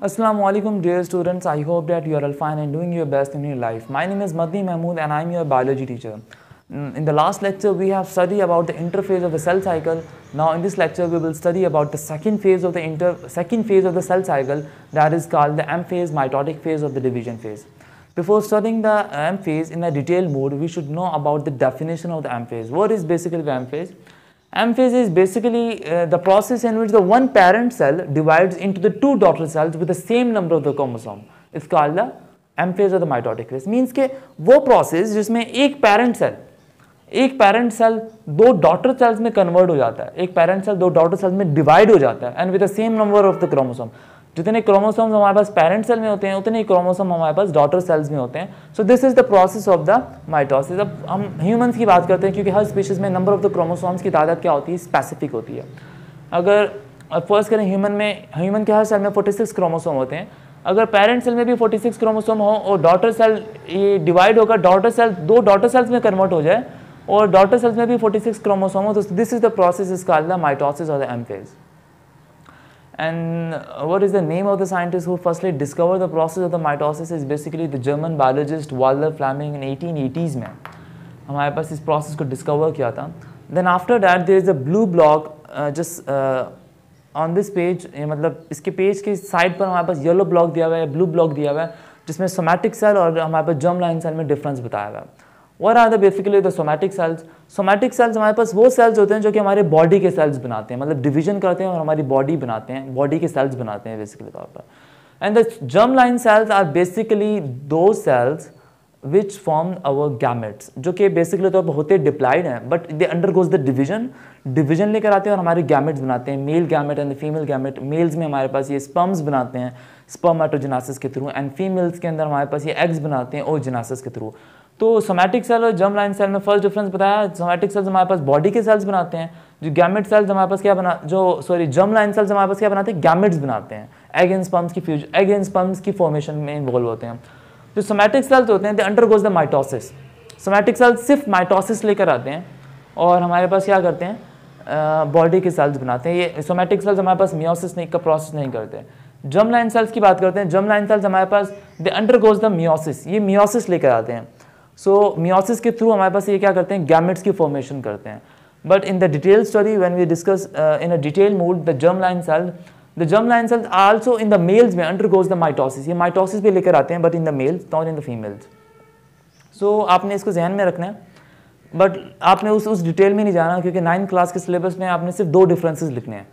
Assalamualaikum dear students, I hope that you are all fine and doing your best in your life. My name is Madni Mahmood and I am your biology teacher. In the last lecture we have studied about the interphase of the cell cycle. Now in this lecture we will study about the second phase of the cell cycle, that is called the M phase, mitotic phase or the division phase. Before studying the M phase in a detailed mode, we should know about the definition of the M phase. What is basically the M phase? M phase is basically the process in which the one parent cell divides into the two daughter cells with the same number of the chromosome. It's called the M phase or the mitotic phase. Means के वो process जिसमें एक parent cell दो daughter cells में convert हो जाता है, एक parent cell दो daughter cells में divide हो जाता है, and with the same number of the chromosome. जितने क्रोमोसोम्स हमारे पास पेरेंट सेल में होते हैं उतने ही क्रोमोसोम हमारे पास डॉटर सेल्स में होते हैं. So this is the process of the mitosis. अब हम ह्यूमंस की बात करते हैं क्योंकि हर स्पीशीज में नंबर ऑफ द क्रोमोसोम्स की तादाद क्या होती है, स्पेसिफिक होती है. अगर फर्स्ट करें ह्यूमन के हर सेल में 46 क्रोमोसोम होते हैं. अगर पेरेंट सेल में भी 46 क्रोमोसोम हो और डॉटर सेल ये डिवाइड होकर दो डॉटर सेल्स में कन्वर्ट हो जाए और डॉटर सेल्स में भी 46 क्रोमोसोम हो, तो this is the process is called the mitosis और the M phase. And what is the name of the scientist who firstly discovered the process of the mitosis is basically the German biologist Walter Fleming in 1880s में हमारे पास इस process को discover किया था. Then after that there is a blue block just on this page, मतलब इसके page के side पर हमारे पास येलो ब्लॉक दिया हुआ है, ब्लू ब्लॉक दिया हुआ है जिसमें सोमैटिक सेल और हमारे पास जर्म लाइन सेल में डिफरेंस बताया हुआ है. What are the basically the somatic cells? Somatic cells हमारे पास वो सेल्स होते हैं जो कि हमारे बॉडी के सेल्स बनाते हैं, मतलब डिवीजन करते हैं और हमारी बॉडी बनाते हैं, बॉडी के सेल्स बनाते हैं बेसिकली तौर पर. And the germ line cells are basically दो cells which form our gametes, जो कि बेसिकली तौर पर होते डिप्लाइड हैं but they undergoes the division लेकर आते हैं और हमारे गैमेट्स बनाते हैं, male gamete and female gamete. Males में हमारे पास ये स्पर्म्स बनाते हैं स्पर्मेटोजेनेसिस के थ्रू, एंड फीमेल्स के अंदर हमारे पास ये एग्स बनाते हैं ओजेनेसिस के थ्रू. तो सोमैटिक सेल और जर्म लाइन सेल में फर्स्ट डिफरेंस बताया. सोमैटिक सेल्स हमारे पास बॉडी के सेल्स बनाते हैं, जो गैमेट सेल्स हमारे पास जर्म लाइन सेल्स हमारे पास क्या बनाते हैं, गैमेट्स बनाते हैं. एग एंड स्पर्म्स की फॉर्मेशन में इन्वॉल्व होते हैं. जो सोमैटिक सेल्स होते हैं they undergoes the mitosis. Somatic cells सिर्फ माइटोसिस लेकर आते हैं और हमारे पास क्या करते हैं, बॉडी के सेल्स बनाते हैं. ये सोमैटिक सेल्स हमारे पास मियोसिस का प्रोसेस नहीं करते. जर्म लाइन सेल्स की बात करते हैं. जर्म लाइन सेल्स हमारे पास दे अंडरगोज द मियोसिस, ये मियोसिस लेकर आते हैं. सो मियोसिस के थ्रू हमारे पास ये क्या करते हैं, गैमेट्स की फॉर्मेशन करते हैं. But in the detail study when we discuss in a detail mood the germ line cells also in the males में अंडरगोज द माइटोसिस. ये माइटोसिस भी लेकर आते हैं but in the males not in the females. So आपने इसको ध्यान में रखना है, बट आपने उस डिटेल में नहीं जाना क्योंकि 9th क्लास के सिलेबस में आपने सिर्फ दो डिफरेंसेस लिखने हैं.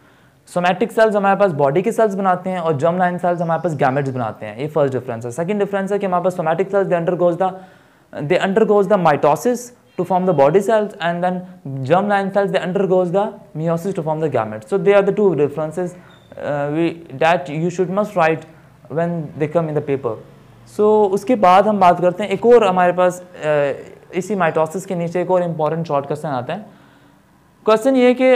सोमैटिक सेल्स हमारे पास बॉडी के सेल्स बनाते हैं और जर्म लाइन सेल्स हमारे पास गैमेट्स बनाते हैं. ये फर्स्ट डिफरेंस है. सेकंड डिफरेंस है कि हमारे पास somatic cells they undergoes the mitosis to form the body cells, and then germ line cells they undergoes the meiosis to form the gametes. So they are the two differences that you should must write when they come in the paper. So उसके बाद हम बात करते हैं एक और हमारे पास इसी माइटोसिस के नीचे एक और इम्पॉर्टेंट शॉर्ट क्वेश्चन आता है. क्वेश्चन ये कि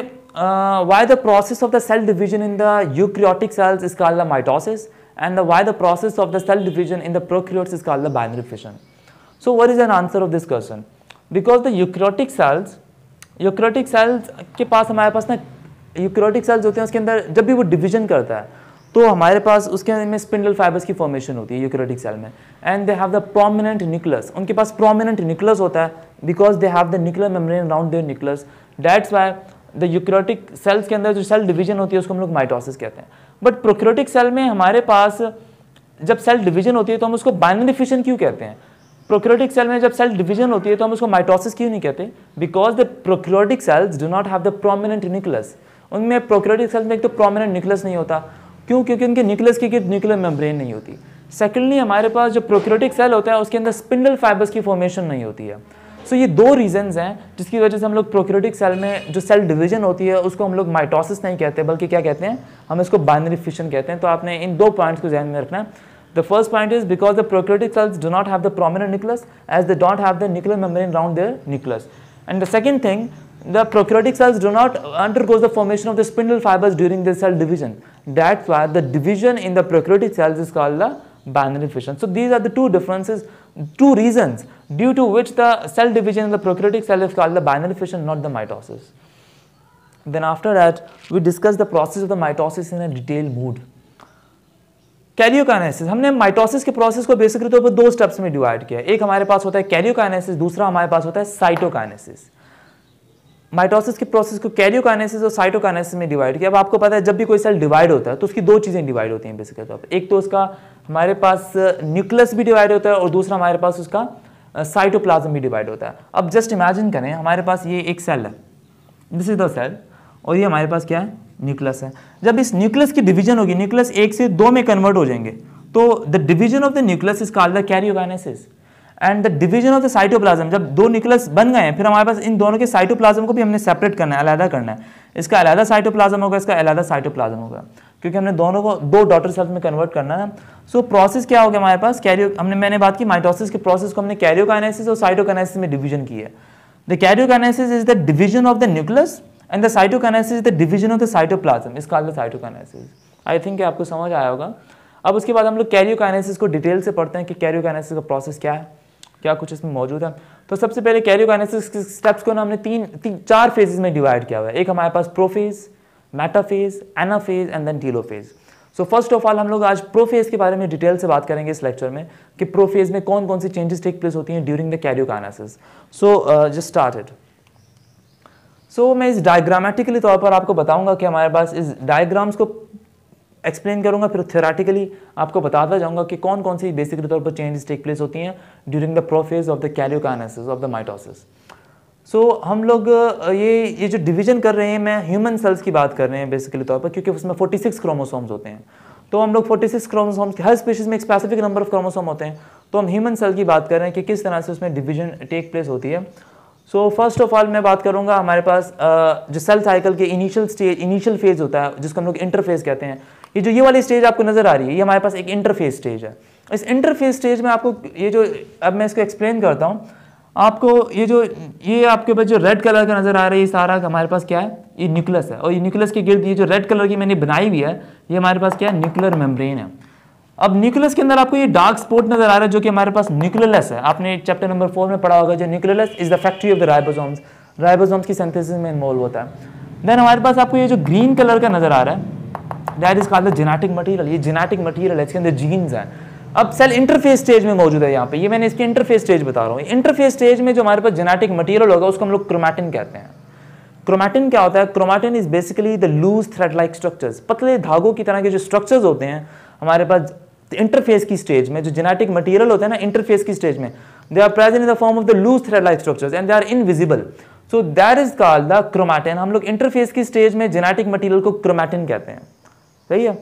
why the process of the cell division in the eukaryotic cells is called the mitosis and why the process of the cell division in the prokaryotes is called the binary fission. So what is an answer of this question? Because the eukaryotic cells के पास हमारे पास ना eukaryotic cells होते हैं, उसके अंदर जब भी वो डिवीजन करता है तो हमारे पास उसके अंदर में स्पिंडल फाइबर्स की फॉर्मेशन होती है यूकैरियोटिक सेल में, and they have the prominent nucleus. उनके पास प्रोमिनेंट न्यूक्लियस होता है because they have the nuclear membrane around their nucleus. That's why the eukaryotic cells के अंदर जो सेल डिवीजन होती है उसको हम लोग माइटोसिस कहते हैं. बट प्रोकैरियोटिक सेल में हमारे पास जब सेल डिवीजन होती है तो हम उसको बाइनरी फिशन क्यों कहते हैं? प्रोकैरियोटिक सेल में जब सेल डिवीजन होती है तो हम उसको माइटोसिस क्यों नहीं कहते? Because the prokaryotic cells do not have the prominent nucleus. उनमें प्रोकैरियोटिक सेल्स में एक तो प्रोमिनेंट न्यूक्लियस नहीं होता. क्यों? क्योंकि उनके न्यूक्लियस की न्यूक्लियर मेम्ब्रेन नहीं होती. सेकेंडली हमारे पास जो प्रोकैरियोटिक सेल होता है उसके अंदर स्पिंडल फाइबर्स की फॉर्मेशन नहीं होती है. सो ये दो रीजंस हैं जिसकी वजह से हम लोग प्रोकैरियोटिक सेल में जो सेल डिवीजन होती है उसको हम लोग माइटोसिस नहीं कहते बल्कि क्या कहते हैं, हम इसको बाइनरी फिशन कहते हैं. तो आपने इन दो पॉइंट्स को ध्यान में रखना है. The first point is because the prokaryotic cells do not have the prominent nucleus as they don't have the nuclear membrane around their nucleus. And the second thing, the prokaryotic cells do not undergo the formation of the spindle fibers during the cell division. That's why the division in the prokaryotic cells is called the binary fission. So these are the two differences, two reasons due to which the cell division in the prokaryotic cell is called the binary fission, not the mitosis. Then after that, we discuss the process of the mitosis in a detailed mood. Karyokinesis, हमने mitosis के process को basically तौर पर दो steps में divide किया है। एक हमारे पास होता है कैरियोकाइनेसिस, दूसरा हमारे पास होता है साइटोकाइनेसिस। माइटोसिस के प्रोसेस को कैरियोकाइनेसिस और साइटोकाइनेसिस में डिवाइड किया। अब आपको पता है जब भी कोई सेल डिवाइड होता है तो उसकी दो चीजें डिवाइड होती हैं बेसिकली तौर पर। एक तो उसका हमारे पास न्यूक्लियस भी डिवाइड होता है और दूसरा हमारे पास उसका साइटोप्लाज्म भी डिवाइड होता है। अब जस्ट इमेजिन करें हमारे पास ये एक सेल है, दिस इज द सेल, और ये हमारे पास क्या है, न्यूक्लियस है। जब इस न्यूक्लियस की डिवीजन होगी, न्यूक्लियस एक से दो में कन्वर्ट हो जाएंगे, तो the division of the nucleus is called the karyokinesis and the division of the cytoplasm. जब दो न्यूक्लियस बन गए हैं फिर हमारे पास इन दोनों के साइटोप्लाज्म को भी हमने सेपरेट करना है, अलग करना है। इसका अलग साइटोप्लाज्म होगा, इसका अलग साइटोप्लाज्म होगा, क्योंकि हमने दोनों को दो डॉटर सेल्स में कन्वर्ट करना है। सो प्रोसेस क्या हो गया हमारे पास, मैंने बात की माइटोसिस के प्रोसेस को हमने कैरियोकाइनेसिस और साइटोकाइनेसिस में डिवीजन की है। The karyokinesis is the division of the nucleus and the cytokinesis is the division of the cytoplasm, is called the cytokinesis. I think आपको समझ आया होगा। अब उसके बाद हम लोग कैरियोकाइनेसिस को डिटेल से पढ़ते हैं कि कैरियोकाइनेसिस का प्रोसेस क्या है, क्या कुछ इसमें मौजूद है। तो सबसे पहले कैरियोकाइनेसिस के स्टेप्स को ना हमने चार फेजेस में डिवाइड किया हुआ है। एक हमारे पास prophase, metaphase, anaphase and then telophase. So first of all हम लोग आज प्रोफेज के बारे में डिटेल से बात करेंगे इस लेक्चर में कि प्रोफेज में कौन कौन सी चेंजेस टेक प्लेस होती हैं during the karyokinesis. So just started. So मैं इस डायग्रामेटिकली तौर पर आपको बताऊंगा कि हमारे पास इस डायग्राम्स को एक्सप्लेन करूंगा, फिर थ्योरेटिकली आपको बताता जाऊंगा कि कौन कौन सी बेसिकली तौर पर चेंजेस टेक प्लेस होती हैं during the prophase of the karyokinesis of the mitosis. So हम लोग ये जो डिवीजन कर रहे हैं, मैं ह्यूमन सेल्स की बात कर रहे हैं बेसिकली तौर पर, क्योंकि उसमें 46 क्रोमोसोम्स होते हैं। तो हम लोग 46 क्रोमोसोम्स, हर स्पीशीज में एक स्पेसिफिक नंबर ऑफ क्रोमोसोम होते हैं, तो हम ह्यूमन सेल की बात कर रहे हैं कि किस तरह से उसमें डिवीजन टेक प्लेस होती है। सो फर्स्ट ऑफ ऑल मैं बात करूंगा हमारे पास जो सेल साइकिल के इनिशियल फेज होता है जिसको हम लोग इंटरफेज कहते हैं। ये वाली स्टेज आपको नजर आ रही है, ये हमारे पास एक इंटरफेज स्टेज है। इस इंटरफेज स्टेज में आपको अब मैं इसको एक्सप्लेन करता हूँ आपको। ये आपके पास जो रेड कलर का नजर आ रहा है, ये सारा हमारे पास क्या है, ये न्यूक्लियस है, और ये न्यूक्लियस के गिर्द ये जो रेड कलर की मैंने बनाई हुई है, ये हमारे पास क्या है, न्यूक्लियर मेम्ब्रेन है। अब न्यूक्लियस के अंदर आपको ये डार्क स्पॉट नजर आ रहा है जो कि हमारे पास न्यूक्लियस है। आपने चैप्टर नंबर 4 में पढ़ा होगा, जो nucleus is the factory of the ribosomes, ribosomes की सिंथेसिस में इन्वॉल्व होता है। देन हमारे पास आपको ये जो ग्रीन कलर का नजर आ रहा है, that is called the genetic material. ये जेनेटिक मटेरियल है, इसके अंदर जीन्स हैं। अब सेल इंटरफेस स्टेज में मौजूद है यहाँ पे, ये मैंने इसकी इंटरफेस स्टेज बता रहा हूँ। इंटरफेस स्टेज में जो हमारे पास जेनेटिक मटेरियल होगा उसको हम लोग क्रोमैटिन कहते हैं। क्रोमैटिन क्या होता है, chromatin is basically the loose thread like structures, पतले धागों की तरह के जो स्ट्रक्चर्स होते हैं हमारे पास इंटरफेस की स्टेज में, जो जेनेटिक मटेरियल होता है ना इंटरफेस की स्टेज में, they are present in the form of the loose thread like structures and they are invisible, so that is called the chromatin. हम लोग इंटरफेस की स्टेज में जेनेटिक मटेरियल को क्रोमैटिन कहते हैं, सही है।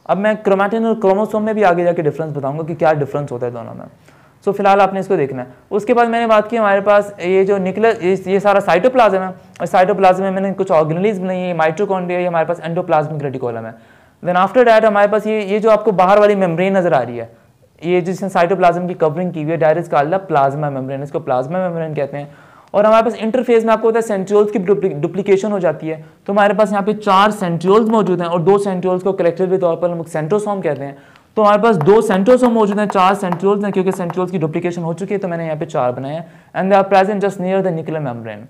अब मैं क्रोमैटिन और क्रोमोसोम में भी आगे जाके डिफरेंस बताऊंगा कि क्या डिफरेंस होता है दोनों में। सो फिलहाल आपने इसको देखना है। उसके बाद मैंने बात की हमारे पास ये जो न्यूक्लियस, ये सारा साइटोप्लाज्म है, और साइटोप्लाज्म में मैंने कुछ ऑर्गेनेल्स बनाई है, माइटोकॉन्ड्रिया, ये हमारे पास एंडोप्लाज्मिक रेटिकुलम है। देन आफ्टर दैट हमारे पास ये जो आपको बाहर वाली मेम्ब्रेन नजर आ रही है, ये जिसने साइटोप्लाज्म की कवरिंग की हुई है, that is called the plasma membrane, इसको प्लाज्मा मेम्ब्रेन कहते हैं। और हमारे पास इंटरफेस में आपको होता है सेंट्रियोल्स की डुप्लीकेशन हो जाती है, तो हमारे पास यहाँ पे 4 सेंट्रियोल्स मौजूद हैं और 2 सेंट्रियोल्स को कलेक्टिवली तौर पर हम सेंट्रोसोम कहते हैं। तो हमारे पास 2 सेंट्रोसोम मौजूद हैं, 4 सेंट्रियोल्स हैं, क्योंकि सेंट्रियोल्स की डुप्लीकेशन हो चुकी है तो मैंने यहाँ पे 4 बनाए हैं, and they are present just near the nuclear membrane.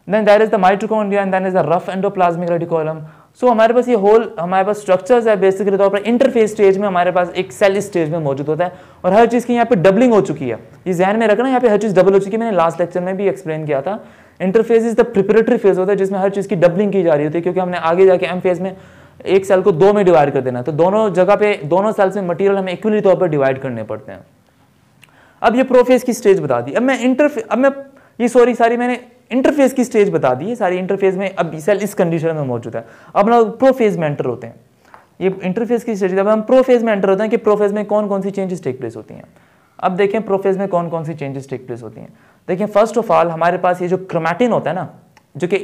Then there is the mitochondria and then is the rough endoplasmic reticulum. So हमारे पास ये होल हमारे पास स्ट्रक्चर्स है बेसिकली तौर पर। इंटरफेस स्टेज में हमारे पास एक सेल स्टेज में मौजूद होता है, और हर चीज़ की यहाँ पे डबलिंग हो चुकी है, ये ध्यान में रखना, यहाँ पे हर चीज़ डबल हो चुकी है। मैंने लास्ट लेक्चर में भी एक्सप्लेन किया था। Interface is the preparatory phase होता है जिसमें हर चीज़ की डबलिंग की जा रही होती है, क्योंकि हमने आगे जाके एम फेज में एक सेल को 2 में डिवाइड कर देना है, तो दोनों जगह पे दोनों सेल्स में मटेरियल हमें इक्वली तौर पर डिवाइड करने पड़ते हैं। अब ये प्रोफेज की स्टेज बता दी। अब मैंने इंटरफेस की स्टेज बता दी है सारी। इंटरफेस में अब सेल इस कंडीशन में मौजूद है। अब हम प्रोफेज में एंटर होते हैं। ये इंटरफेस की स्टेज, अब हम प्रोफेज में एंटर होते हैं कि प्रोफेज में कौन कौन सी चेंजेस टेक प्लेस होती हैं। अब देखें प्रोफेज में कौन कौन सी चेंजेस टेक प्लेस होती हैं। देखिए फर्स्ट ऑफ ऑल हमारे पास ये जो क्रोमैटिन होता है ना, जो कि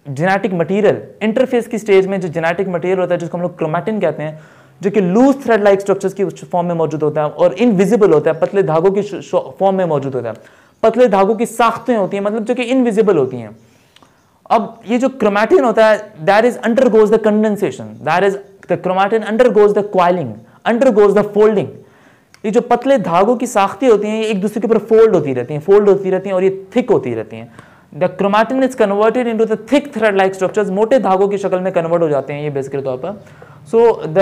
जेनेटिक मटेरियल, इंटरफेस की स्टेज में जो जेनेटिक मटेरियल होता है जिसको हम लोग क्रोमैटिन कहते हैं, जो कि लूज थ्रेड लाइक स्ट्रक्चर्स की फॉर्म में मौजूद होता है और इनविजिबल होता है, पतले धागों की फॉर्म में मौजूद होता है। पतले धागों की साख्तें होती हैं, मतलब जो कि इनविजिबल होती हैं। अब ये जो क्रोमैटिन होता है, that is undergoes the condensation, that is the chromatin undergoes the coiling, undergoes the folding. ये जो पतले धागों की साख्तें होती हैं, ये एक दूसरे के ऊपर फोल्ड होती रहती हैं और ये थिक होती रहती हैं। The chromatin is converted into the thick thread like structures, मोटे धागों की शक्ल में कन्वर्ट हो जाते हैं ये बेसिकली तौर पर। सो द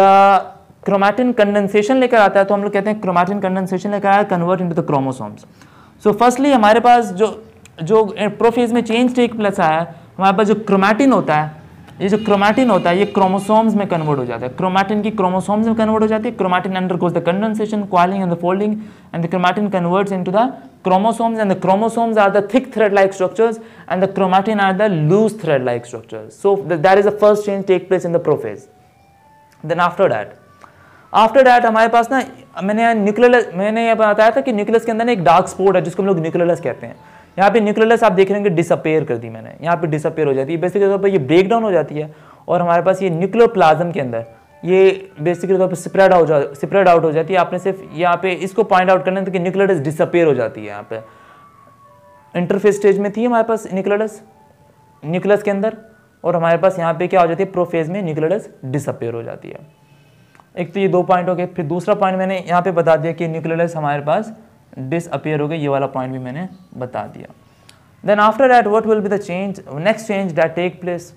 क्रोमैटिन कंडेंसेशन लेकर आता है, तो हम लोग कहते हैं क्रोमैटिन कंडेंसेशन लेकर आया, convert into the chromosomes. So firstly हमारे पास जो प्रोफेज में चेंज टेक प्लेस आया है, हमारे पास जो क्रोमैटिन होता है, ये जो क्रोमैटिन होता है ये क्रोमोसोम्स में कन्वर्ट हो जाता है, क्रोमैटिन की क्रोमोसोम्स में कन्वर्ट हो जाती है। Chromatin undergoes the condensation, coiling and the folding, and the chromatin converts into the chromosomes, and the chromosomes are the thick thread-like structures and the chromatin are the loose thread-like structures. So that is the first change take place in the prophase. Then after that हमारे पास ना मैंने ये बताया था कि nucleus के अंदर एक डार्क स्पॉट है जिसको हम लोग न्यूक्लियस कहते हैं। यहाँ पे न्यूक्लियस आप देख रहे हैं कि डिसअपेयर कर दी मैंने, यहाँ पे डिसअपेयर हो जाती है, बेसिकली तौर पर ये ब्रेक डाउन हो जाती है और हमारे पास ये न्यूक्लियोप्लाज्म के अंदर ये बेसिकली तौर पर स्प्रेड आउट हो जाती है। आपने सिर्फ यहाँ पे इसको पॉइंट आउट करना है कि न्यूक्लियस डिसअपेयर हो जाती है। यहाँ पे इंटरफेस स्टेज में थी हमारे पास न्यूक्लियस के अंदर, और हमारे पास यहाँ पे क्या हो जाती है, प्रोफेज में न्यूक्लियस डिसअपेयर हो जाती है। एक तो ये 2 पॉइंट हो गए। फिर दूसरा पॉइंट मैंने यहाँ पे बता दिया कि न्यूक्लियस हमारे पास डिसअपेयर हो गई, ये वाला पॉइंट भी मैंने बता दिया। Then after that what will be the change, next change that take place.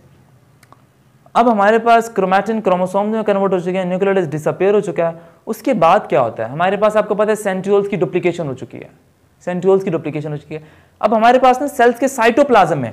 अब हमारे पास क्रोमैटिन क्रोमोसोम्स में कन्वर्ट हो चुके हैं, न्यूक्लियस डिसअपेयर हो चुका है। उसके बाद क्या होता है, हमारे पास आपको पता है सेंट्रियोल्स की डुप्लीकेशन हो चुकी है, अब हमारे पास ना सेल्स के साइटोप्लाज्म में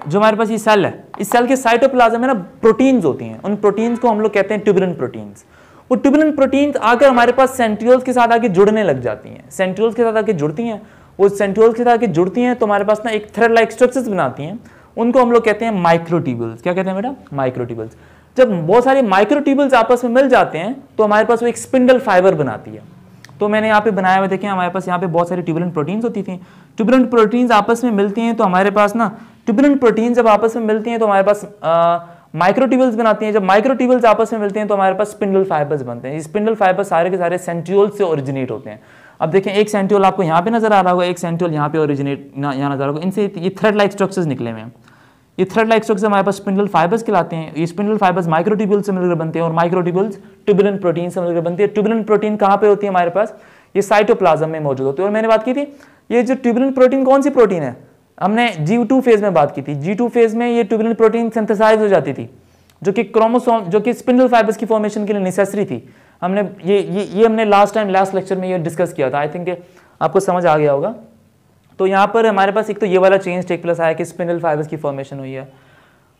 जो हमारे पास ये सेल है, इस सेल के साइटोप्लाज्म में ना प्रोटीन्स होती हैं, उन प्रोटीन्स को हम लोग कहते हैं ट्यूबुलिन प्रोटीन्स। वो ट्यूबुलिन प्रोटीन्स आकर हमारे पास सेंट्रियोल्स के साथ आके जुड़ने लग जाती हैं, सेंट्रियोल्स के साथ आके जुड़ती हैं, वो सेंट्रियोल्स के साथ आके जुड़ती हैं तो हमारे पास ना एक थ्रेड लाइक स्ट्रक्चर्स बनाती हैं, उनको हम लोग कहते हैं माइक्रोट्यूबुल्स। क्या कहते हैं बेटा, माइक्रोट्यूबुल्स। जब बहुत सारे माइक्रोट्यूबुल्स आपस में मिल जाते हैं तो हमारे पास वो एक स्पिंडल फाइबर बनाती है। तो मैंने यहाँ पे बनाया हुआ, देखें हमारे पास यहाँ पे बहुत सारी ट्यूबुलिन प्रोटीन्स होती थी, ट्यूबुलिन प्रोटीन्स आपस में मिलती हैं तो हमारे पास ना ट्यूबुलिन प्रोटीन्स जब आपस में मिलती हैं तो हमारे पास माइक्रोट्यूबुल्स बनाती हैं। जब माइक्रोट्यूबुल्स आपस में मिलते हैं तो हमारे पास स्पिंडल फाइबर्स बनते हैं। ये स्पिंडल फाइबर्स सारे के सारे सेंट्रियोल्स से ओरिजिनेट होते हैं। अब देखें एक सेंट्रियोल आपको यहाँ पे नजर आ रहा होगा, एक सेंट्रियोल यहाँ पे ओरिजिनेट यहाँ नजर आ रहा होगा, इनसे ये थ्रेड लाइक स्ट्रक्चर्स निकले हुए हैं। ये थ्रेड लाइक स्ट्रक्चर हमारे पास स्पिंडल फाइबर्स कहलाते हैं। ये स्पिंडल फाइबर्स माइक्रोट्यूबुल्स से मिलकर बनते हैं और माइक्रोट्यूबुल्स ट्यूबुलिन प्रोटीन से मिलकर बनती है। ट्यूबुलिन प्रोटीन कहाँ पे होती है हमारे पास, ये साइटोप्लाज्म में मौजूद होती है। और मैंने बात की थी ये जो ट्यूबुलिन प्रोटीन कौन सी प्रोटीन है, हमने G2 फेज में बात की थी। G2 फेज में ये ट्यूबुलिन प्रोटीन सिंथेसाइज हो जाती थी जो कि क्रोमोसोम जो कि स्पिंडल फाइबर्स की फॉर्मेशन के लिए नेसेसरी थी। हमने ये हमने लास्ट लेक्चर में ये डिस्कस किया था, आई थिंक आपको समझ आ गया होगा। तो यहाँ पर हमारे पास एक तो ये वाला चेंज टेक प्लेस आया कि स्पिंडल फाइबर्स की फॉर्मेशन हुई है।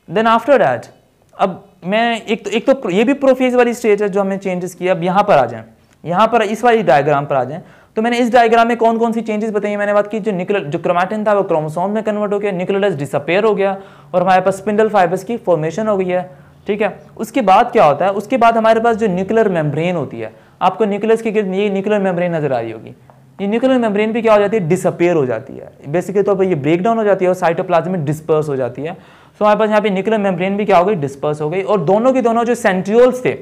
देन आफ्टर दैट अब मैं एक तो ये भी प्रोफेज वाली स्टेज है जो हमने चेंजेस किया। अब यहाँ पर आ जाएं, यहाँ पर इस वाली डायग्राम पर आ जाएं तो मैंने इस डायग्राम में कौन कौन सी चेंजेस बताई। मैंने बात की जो क्रोमैटिन था वो क्रोमोसोम में कन्वर्ट हो गया, न्यूक्लियस डिसअपेयर हो गया और हमारे पास स्पिंडल फाइबर्स की फॉर्मेशन हो गई है, ठीक है। उसके बाद क्या होता है, उसके बाद हमारे पास जो न्यूक्लियर मेम्ब्रेन होती है, आपको न्यूक्लियस के गिर्द ये न्यूक्लियर मेम्ब्रेन नजर आ रही होगी, ये न्यूक्लियर मेम्ब्रेन भी क्या हो जाती है, डिसअपेयर हो जाती है। बेसिकली तौर पर ये ब्रेक डाउन हो जाती है और साइटोप्लाज्म में डिस्पर्स हो जाती है। सो हमारे पास यहाँ पे न्यूक्लियर मेम्ब्रेन भी क्या हो गई, डिस्पर्स हो गई। और दोनों के दोनों जो सेंट्रियोल्स थे,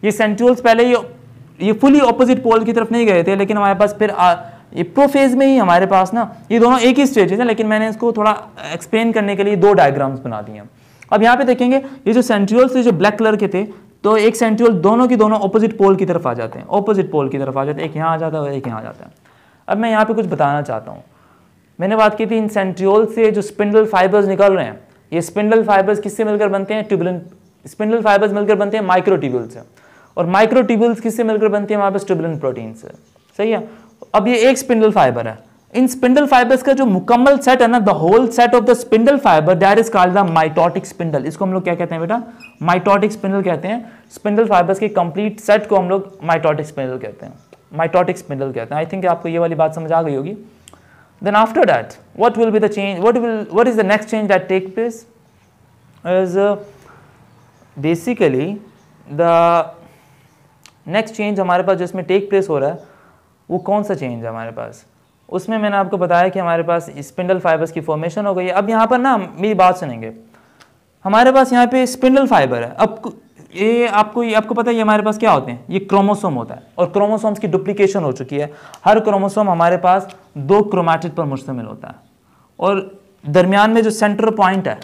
ये सेंट्रियोल्स पहले ये फुली ऑपोजिट पोल की तरफ नहीं गए थे, लेकिन हमारे पास फिर ये प्रोफेज में ही हमारे पास ना ये दोनों एक ही स्टेजेस है, लेकिन मैंने इसको थोड़ा एक्सप्लेन करने के लिए 2 डायग्राम्स बना दिए हैं। अब यहाँ पे देखेंगे ये जो सेंट्रियोल्स थे जो ब्लैक कलर के थे, तो एक सेंट्रियोल दोनों की दोनों ऑपोजिट पोल की तरफ आ जाते हैं, ऑपोजिट पोल की तरफ आ जाते हैं, एक यहाँ आ जाता है और एक यहाँ आ जाता है। अब मैं यहाँ पे कुछ बताना चाहता हूँ। मैंने बात की थी इन सेंट्रियोल से जो स्पिंडल फाइबर्स निकल रहे हैं, ये स्पिंडल फाइबर्स किससे मिलकर बनते हैं, ट्यूबुलिन स्पिंडल फाइबर्स मिलकर बनते हैं माइक्रोट्यूबुल्स से, और माइक्रोट्यूबुल्स किससे मिलकर बनती है हमारे पास, ट्यूबुलिन प्रोटीन से, सही है। अब ये एक स्पिंडल फाइबर है, इन स्पिंडल फाइबर्स का जो मुकम्मल सेट है ना, the whole set of the spindle fibre that is called the mitotic spindle. इसको हम लोग क्या कहते हैं बेटा, माइटोटिक स्पिंडल कहते हैं। स्पिंडल फाइबर्स के कंप्लीट सेट को हम लोग माइटोटिक स्पिंडल कहते हैं, माइटोटिक स्पिंडल कहते हैं। आई थिंक आपको ये वाली बात समझ आ गई होगी। Then after that what will be the change, what is the next change that take place is basically the next change हमारे पास जिसमें टेक प्लेस हो रहा है वो कौन सा चेंज है हमारे पास, उसमें मैंने आपको बताया कि हमारे पास स्पिंडल फाइबर्स की फॉर्मेशन हो गई है। अब यहाँ पर ना मेरी बात सुनेंगे, हमारे पास यहाँ पे स्पिंडल फाइबर है। अब ये आपको पता है ये हमारे पास क्या होते हैं, ये क्रोमोसोम होता है और क्रोमोसोम्स की डुप्लीकेशन हो चुकी है। हर क्रोमोसोम हमारे पास 2 क्रोमैटिड पर मुश्तमिल होता है और दरमियान में जो सेंटर पॉइंट है,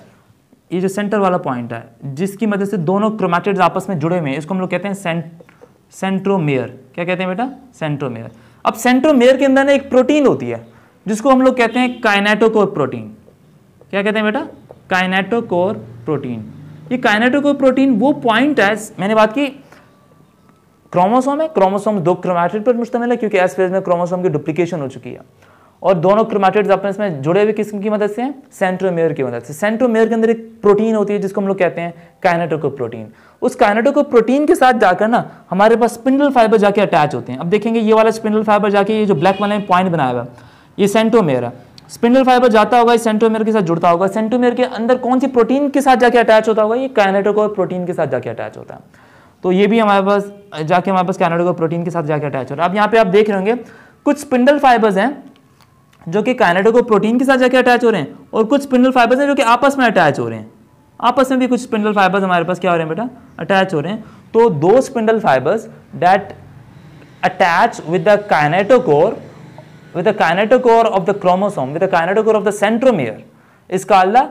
ये जो सेंटर वाला पॉइंट है जिसकी मदद से दोनों क्रोमैटिड्स आपस में जुड़े हुए हैं, इसको हम लोग कहते हैं सेंट्रोमेयर। क्या कहते हैं बेटा, सेंट्रोमेयर। अब सेंट्रोमेयर के अंदर ना एक प्रोटीन होती है जिसको हम लोग कहते हैं काइनेटोकोर प्रोटीन। क्या कहते हैं बेटा, काइनेटोकोर प्रोटीन। ये काइनेटोकोर प्रोटीन वो पॉइंट है, मैंने बात की क्रोमोसोम है, क्रोमोसोम 2 क्रोमैटिड पर मुश्तमिल है क्योंकि एस फेज में क्रोमोसोम की डुप्लीकेशन हो चुकी है, और दोनों क्रोमैटिड्स आपस में जुड़े हुए किस्म की मदद से हैं, सेंट्रोमेयर की मदद से। सेंट्रोमेयर के अंदर एक प्रोटीन होती है जिसको हम लोग कहते हैं काइनेटोकोप्रोटीन। उस काइनेटोकोप्रोटीन के साथ जाकर ना हमारे पास स्पिंडल फाइबर जाके अटैच होते हैं। अब देखेंगे ये वाला स्पिंडल फाइबर जाके, ये जो ब्लैक वाला पॉइंट बनाया हुआ है, ये सेंट्रोमेयर है। स्पिंडल फाइबर जाता होगा, इस सेंट्रोमेयर के साथ जुड़ता होगा। सेंट्रोमेयर के अंदर कौन सी प्रोटीन के साथ जाके अटैच होता होगा? ये काइनेटोकोप्रोटीन के साथ जाके अटैच होता है। तो ये भी हमारे पास जाके हमारे पास काइनेटोकोप्रोटीन के साथ जाके अटैच हो रहा है। अब यहाँ पे आप देख रहे होंगे कुछ स्पिंडल फाइबर्स हैं जो कि काइनेटोकोप्रोटीन के साथ जाके अटैच हो रहे हैं, और कुछ स्पिंडल फाइबर्स हैं जो कि आपस में अटैच हो रहे हैं। आपस में भी कुछ स्पिंडल फाइबर्स हमारे पास क्या हो रहे हैं बेटा? अटैच हो रहे हैं। तो दो spindle fibres that attach with the kinetochore, with the kinetochore of the chromosome, with the kinetochore of the centromere is called the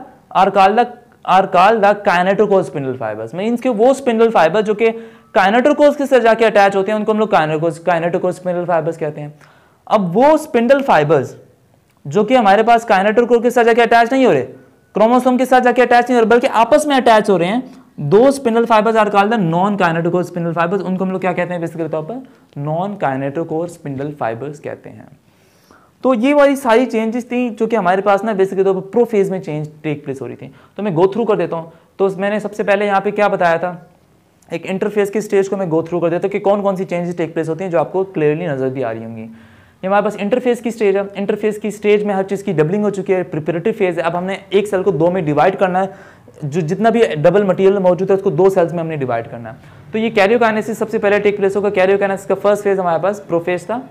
kinetochore spindle fibers। Means कि वो स्पिंडल फाइबर जो कि काइनेटोकोर के साथ जाके अटैच होते हैं उनको हम लोग काइनेटोकोर स्पिंडल फाइबर्स कहते हैं। अब वो स्पिंडल फाइबर्स जो कि हमारे पास काइनेटोकोर के साथ जाके अटैच नहीं हो रहे, क्रोमोसोम के साथ जाके अटैच नहीं हो रहे, बल्कि आपस में अटैच हो रहे हैं, दो spindle fibres are called the non kinetochore spindle fibres. उनको हम लोग क्या कहते हैं बेसिकली तौर पर? नॉन काइनेटोकोर स्पिंडल फाइबर्स कहते हैं। तो ये वाली सारी चेंजेस थी जो कि हमारे पास ना बेसिकली तौर पर प्रो फेज में चेंज टेक प्लेस हो रही थी। तो मैं गो थ्रू कर देता हूँ। तो मैंने सबसे पहले यहाँ पे क्या बताया था, एक इंटरफेस की स्टेज को मैं गो थ्रू कर देता हूँ कि कौन कौन सी चेंजेस टेक प्लेस होती हैं जो आपको क्लियरली नजर भी आ रही होंगी। ये हमारे पास इंटरफेस की स्टेज है। इंटरफेस की स्टेज में हर चीज़ की डबलिंग हो चुकी है, प्रिपरेटिव फेज है। अब हमने एक सेल को दो में डिवाइड करना है, जो जितना भी डबल मटेरियल मौजूद है उसको दो सेल्स में हमने डिवाइड करना है। तो ये कैरियोकाइनेसिस सबसे पहले टेक प्लेस होगा। कैरियोकाइनेसिस का फर्स्ट फेज हमारे पास प्रोफेज था।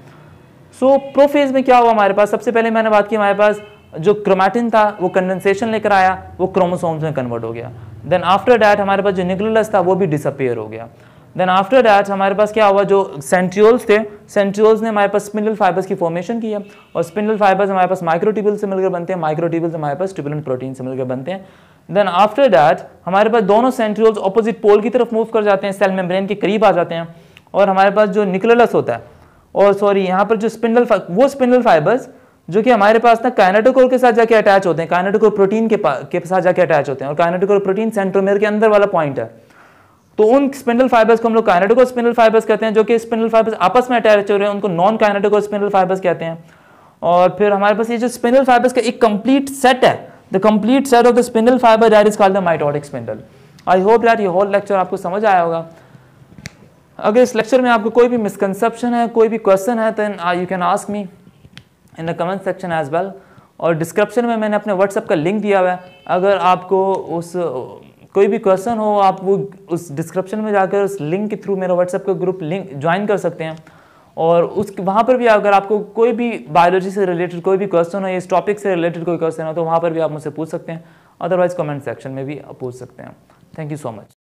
सो प्रोफेज में क्या हुआ हमारे पास? सबसे पहले मैंने बात की, हमारे पास जो क्रोमैटिन था वो कंडेंसेशन लेकर आया, वो क्रोमोसोम्स में कन्वर्ट हो गया। देन आफ्टर दैट हमारे पास जो न्यूक्लियस था वो भी डिसअपियर हो गया। देन आफ्टर दैट हमारे पास क्या हुआ, जो सेंट्रियोल्स थे, सेंट्रियोल्स ने हमारे पास स्पिंडल फाइबर्स की फॉर्मेशन की है, और स्पिंडल फाइबर्स हमारे पास माइक्रोट्यूब्यूल से मिलकर बनते हैं, माइक्रोट्यूब्यूल्स हमारे पास ट्यूबुलेंट प्रोटीन से मिलकर बनते हैं। देन आफ्टर दैट हमारे पास दोनों सेंट्रियोल्स ऑपोजिट पोल की तरफ मूव कर जाते हैं, सेल मेम्ब्रेन के करीब आ जाते हैं, और हमारे पास जो न्यूक्लियस होता है, और सॉरी यहाँ पर जो वो स्पिंडल फाइबर्स जो कि हमारे पास ना काइनेटोकोर के साथ जाके अटैच होते हैं, काइनेटोकोर प्रोटीन के साथ जाके अटैच होते हैं, और काइनेटोकोर प्रोटीन सेंट्रोमेयर के अंदर वाला पॉइंट है। तो उन स्पिंडल फाइबर्स को हम लोग काइनेटोकोर स्पिंडल फाइबर्स कहते हैं, जो कि स्पिंडल फाइबर्स आपस में अटैच हो रहे हैं, उनको नॉन काइनेटोकोर स्पिंडल फाइबर्स कहते हैं। और फिर हमारे पास ये जो स्पिंडल फाइबर्स का एक कंप्लीट सेट है, the complete set of the spindle fibre that is called the mitotic spindle. I hope that ये होल लेक्चर आपको समझ आया होगा। अगर इस लेक्चर में आपको कोई भी मिसकंसेप्शन है, कोई भी क्वेश्चन है, then you can ask me in the comment section as well. और डिस्क्रिप्शन में मैंने अपने व्हाट्सएप का लिंक दिया हुआ है, अगर आपको उस कोई भी क्वेश्चन हो आप वो उस डिस्क्रिप्शन में जाकर उस लिंक के थ्रू मेरा व्हाट्सएप का ग्रुप लिंक ज्वाइन कर सकते हैं। और उस वहाँ पर भी अगर आपको कोई भी बायोलॉजी से रिलेटेड कोई भी क्वेश्चन हो या इस टॉपिक से रिलेटेड कोई क्वेश्चन हो तो वहाँ पर भी आप मुझसे पूछ सकते हैं, अदरवाइज कमेंट सेक्शन में भी पूछ सकते हैं। Thank you so much.